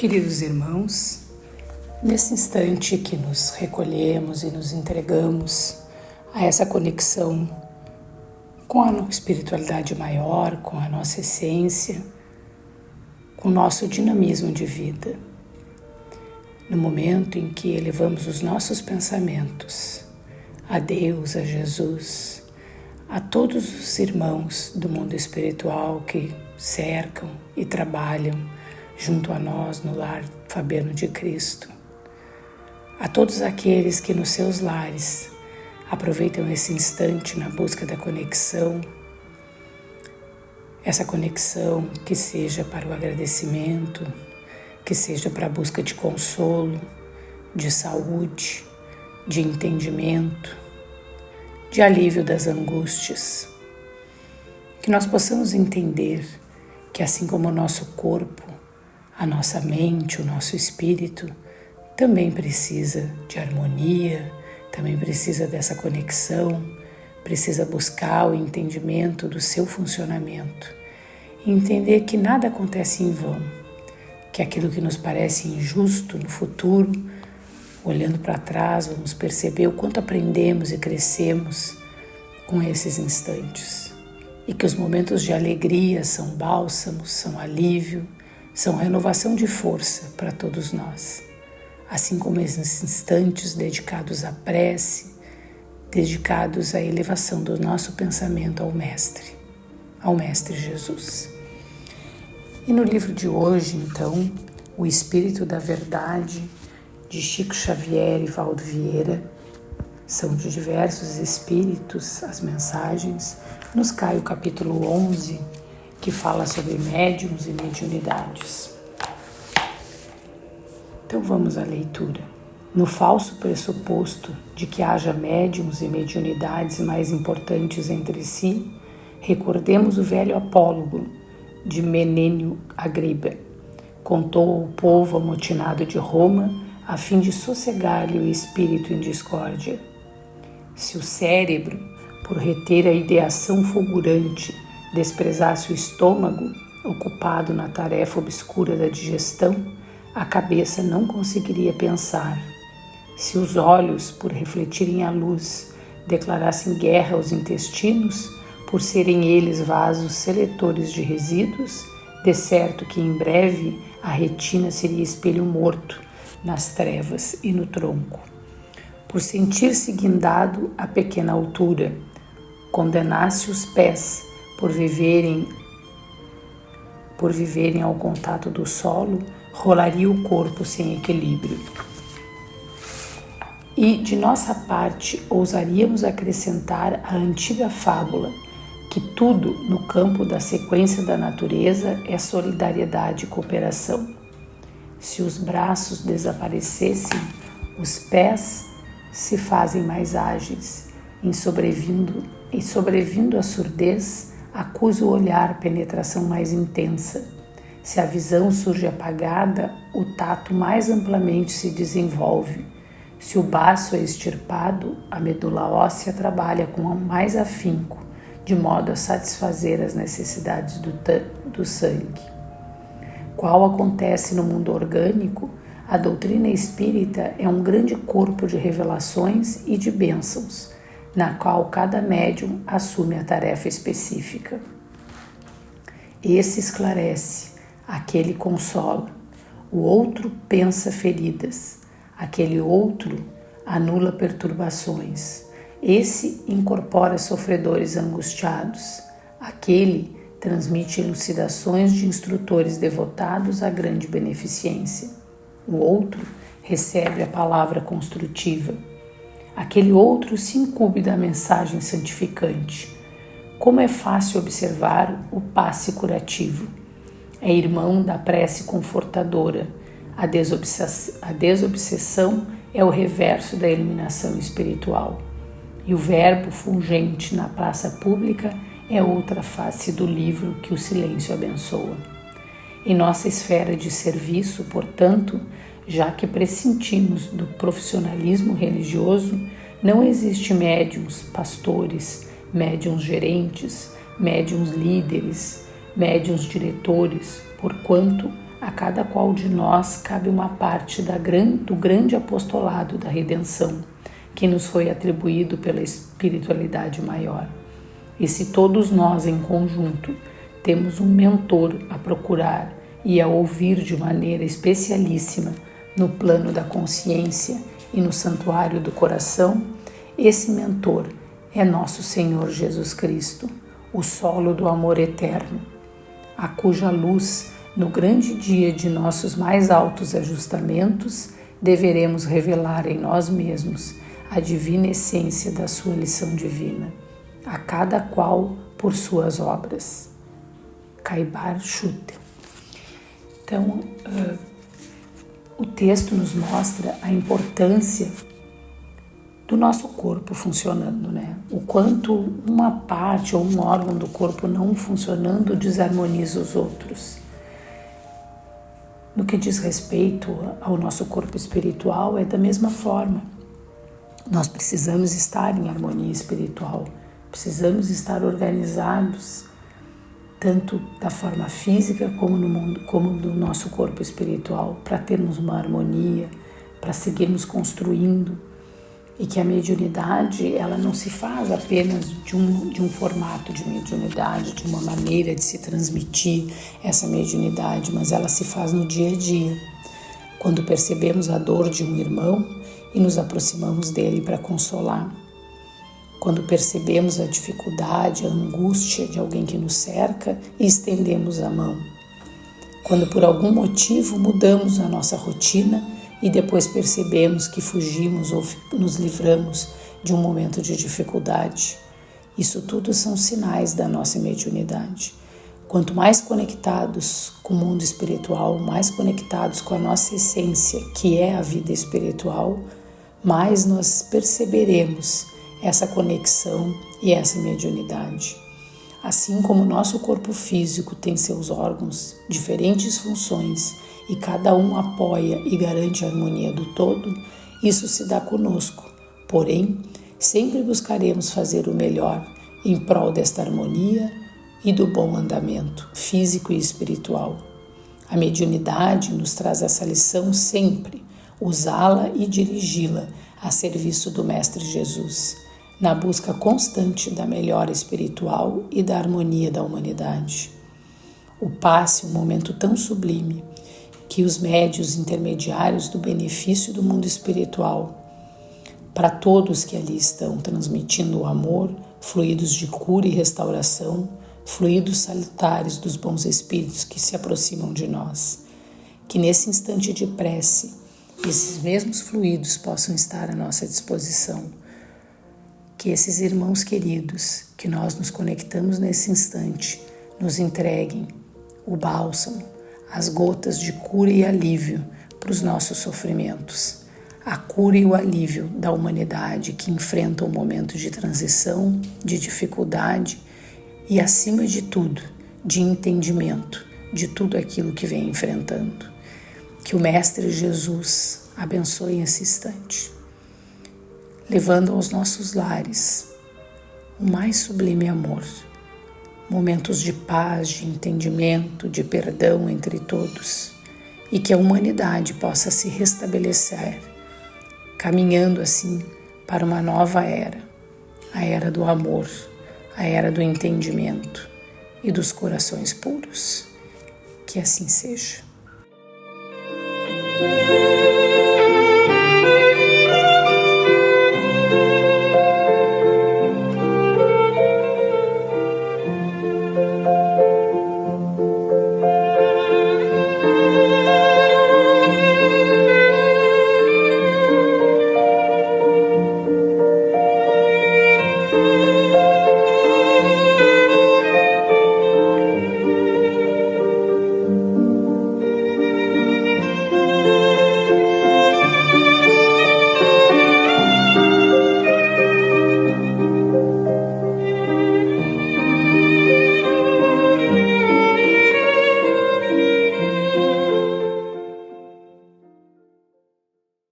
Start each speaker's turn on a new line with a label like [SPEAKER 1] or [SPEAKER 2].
[SPEAKER 1] Queridos irmãos, nesse instante que nos recolhemos e nos entregamos a essa conexão com a espiritualidade maior, com a nossa essência, com o nosso dinamismo de vida, no momento em que elevamos os nossos pensamentos a Deus, a Jesus, a todos os irmãos do mundo espiritual que cercam e trabalham junto a nós no lar Fabiano de Cristo, a todos aqueles que nos seus lares aproveitam esse instante na busca da conexão, essa conexão que seja para o agradecimento, que seja para a busca de consolo, de saúde, de entendimento, de alívio das angústias. Que nós possamos entender que assim como o nosso corpo, a nossa mente, o nosso espírito também precisa de harmonia, também precisa dessa conexão, precisa buscar o entendimento do seu funcionamento e entender que nada acontece em vão, que aquilo que nos parece injusto no futuro, olhando para trás, vamos perceber o quanto aprendemos e crescemos com esses instantes. E que os momentos de alegria são bálsamos, são alívio, são renovação de força para todos nós. Assim como esses instantes dedicados à prece, dedicados à elevação do nosso pensamento ao Mestre Jesus. E no livro de hoje, então, O Espírito da Verdade, de Chico Xavier e Valdo Vieira, são de diversos espíritos as mensagens. Nos cai o capítulo 11, que fala sobre médiuns e mediunidades. Então vamos à leitura. No falso pressuposto de que haja médiuns e mediunidades mais importantes entre si, recordemos o velho apólogo de Menênio Agriba. Contou ao povo amotinado de Roma a fim de sossegar-lhe o espírito em discórdia. Se o cérebro, por reter a ideação fulgurante, desprezasse o estômago, ocupado na tarefa obscura da digestão, a cabeça não conseguiria pensar. Se os olhos, por refletirem a luz, declarassem guerra aos intestinos, por serem eles vasos seletores de resíduos, de certo que em breve a retina seria espelho morto nas trevas e no tronco. Por sentir-se guindado a pequena altura, condenasse os pés por viverem ao contato do solo, rolaria o corpo sem equilíbrio. E, de nossa parte, ousaríamos acrescentar a antiga fábula que tudo no campo da sequência da natureza é solidariedade e cooperação. Se os braços desaparecessem, os pés se fazem mais ágeis. Em sobrevindo à surdez, acusa o olhar penetração mais intensa. Se a visão surge apagada, o tato mais amplamente se desenvolve. Se o baço é extirpado, a medula óssea trabalha com mais afinco, de modo a satisfazer as necessidades do sangue. Qual acontece no mundo orgânico, a doutrina espírita é um grande corpo de revelações e de bênçãos, na qual cada médium assume a tarefa específica. Esse esclarece, aquele consola, o outro pensa feridas, aquele outro anula perturbações, esse incorpora sofredores angustiados, aquele transmite elucidações de instrutores devotados à grande beneficência, o outro recebe a palavra construtiva, aquele outro se incumbe da mensagem santificante. Como é fácil observar o passe curativo. É irmão da prece confortadora. A desobsessão é o reverso da iluminação espiritual. E o verbo fulgente na praça pública é outra face do livro que o silêncio abençoa. Em nossa esfera de serviço, portanto, já que pressentimos do profissionalismo religioso, não existe médiuns pastores, médiuns gerentes, médiuns líderes, médiuns diretores, porquanto a cada qual de nós cabe uma parte do grande apostolado da redenção, que nos foi atribuído pela espiritualidade maior. E se todos nós em conjunto temos um mentor a procurar e a ouvir de maneira especialíssima no plano da consciência e no santuário do coração, esse mentor é nosso Senhor Jesus Cristo, o solo do amor eterno, a cuja luz, no grande dia de nossos mais altos ajustamentos, deveremos revelar em nós mesmos a divina essência da sua lição divina, a cada qual por suas obras. Caibar Schutter. Então, o texto nos mostra a importância do nosso corpo funcionando, né? O quanto uma parte ou um órgão do corpo não funcionando desarmoniza os outros. No que diz respeito ao nosso corpo espiritual, é da mesma forma. Nós precisamos estar em harmonia espiritual, precisamos estar organizados, tanto da forma física como no nosso corpo espiritual, para termos uma harmonia, para seguirmos construindo, e que a mediunidade ela não se faz apenas de um formato de mediunidade, de uma maneira de se transmitir essa mediunidade, mas ela se faz no dia a dia, quando percebemos a dor de um irmão e nos aproximamos dele para consolar, quando percebemos a dificuldade, a angústia de alguém que nos cerca e estendemos a mão, quando por algum motivo mudamos a nossa rotina e depois percebemos que fugimos ou nos livramos de um momento de dificuldade. Isso tudo são sinais da nossa mediunidade. Quanto mais conectados com o mundo espiritual, mais conectados com a nossa essência, que é a vida espiritual, mais nós perceberemos essa conexão e essa mediunidade. Assim como o nosso corpo físico tem seus órgãos, diferentes funções, e cada um apoia e garante a harmonia do todo, isso se dá conosco. Porém, sempre buscaremos fazer o melhor em prol desta harmonia e do bom andamento físico e espiritual. A mediunidade nos traz essa lição sempre, usá-la e dirigi-la a serviço do Mestre Jesus, na busca constante da melhora espiritual e da harmonia da humanidade. O passe, um momento tão sublime, que os médios intermediários do benefício do mundo espiritual, para todos que ali estão transmitindo o amor, fluidos de cura e restauração, fluidos salutares dos bons espíritos que se aproximam de nós, que nesse instante de prece, esses mesmos fluidos possam estar à nossa disposição, que esses irmãos queridos, que nós nos conectamos nesse instante, nos entreguem o bálsamo, as gotas de cura e alívio para os nossos sofrimentos, a cura e o alívio da humanidade que enfrenta um momento de transição, de dificuldade e, acima de tudo, de entendimento de tudo aquilo que vem enfrentando. Que o Mestre Jesus abençoe esse instante, levando aos nossos lares o mais sublime amor, momentos de paz, de entendimento, de perdão entre todos, e que a humanidade possa se restabelecer, caminhando assim para uma nova era, a era do amor, a era do entendimento e dos corações puros. Que assim seja.